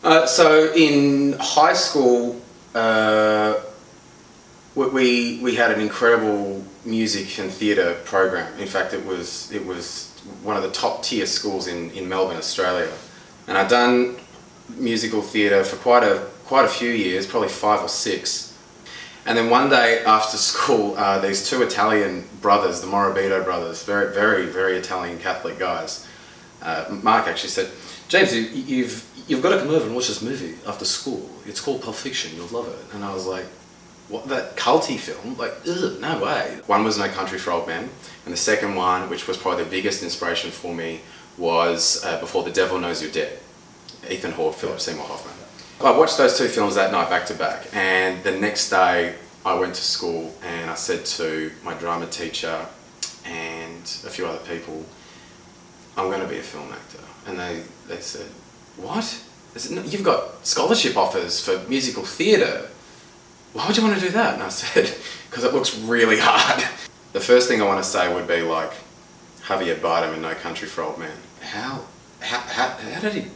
So in high school, we had an incredible music and theatre program. In fact, it was one of the top tier schools in Melbourne, Australia. And I'd done musical theatre for quite a few years, probably 5 or 6. And then one day after school, these 2 Italian brothers, the Morabito brothers, very, very, very Italian Catholic guys. Mark actually said, "James, you've got to come over and watch this movie after school. It's called Pulp Fiction. You'll love it." And I was like, "What? That culty film? Like, ugh, no way." One was No Country for Old Men, and the second one, which was probably the biggest inspiration for me, was Before the Devil Knows You're Dead. Ethan Hawke, Philip Seymour Hoffman. I watched those 2 films that night back to back, and the next day I went to school and I said to my drama teacher and a few other people, "I'm going to be a film actor." And they said, "What?" I said, "No, you've got scholarship offers for musical theatre. Why would you want to do that?" And I said, "Because it looks really hard." The first thing I want to say would be like Javier Bardem in No Country for Old Men. How did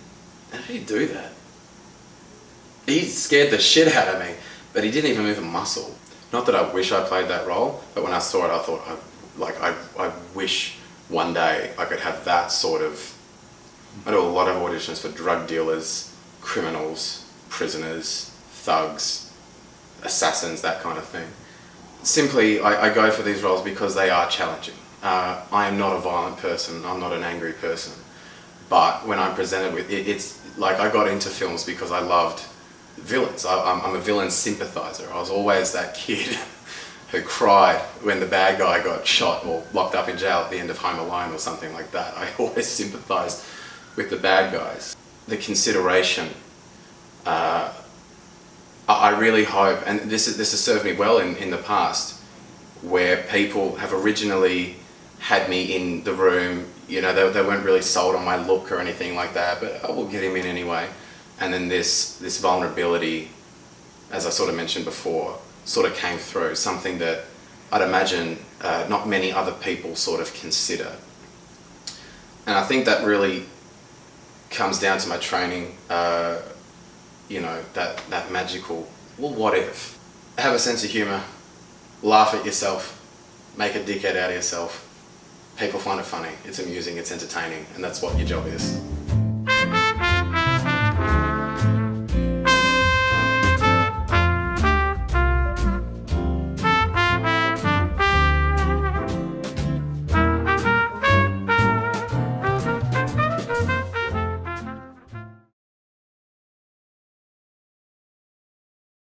he do that? He scared the shit out of me, but he didn't even move a muscle. Not that I wish I played that role, but when I saw it, I thought, I wish one day I could have that sort of... I do a lot of auditions for drug dealers, criminals, prisoners, thugs, assassins, that kind of thing. Simply, I go for these roles because they are challenging. I am not a violent person, I'm not an angry person. But when I'm presented with it, it's like I got into films because I loved villains. I'm a villain sympathiser. I was always that kid who cried when the bad guy got shot or locked up in jail at the end of Home Alone or something like that. I always sympathised with the bad guys. The consideration, I really hope, and this has served me well in the past, where people have originally had me in the room, you know, they weren't really sold on my look or anything like that, but I will get him in anyway. And then this vulnerability, as I sort of mentioned before, sort of came through, something that I'd imagine not many other people sort of consider. And I think that really comes down to my training, you know, that magical, well, what if? Have a sense of humour, laugh at yourself, make a dickhead out of yourself. People find it funny, it's amusing, it's entertaining, and that's what your job is.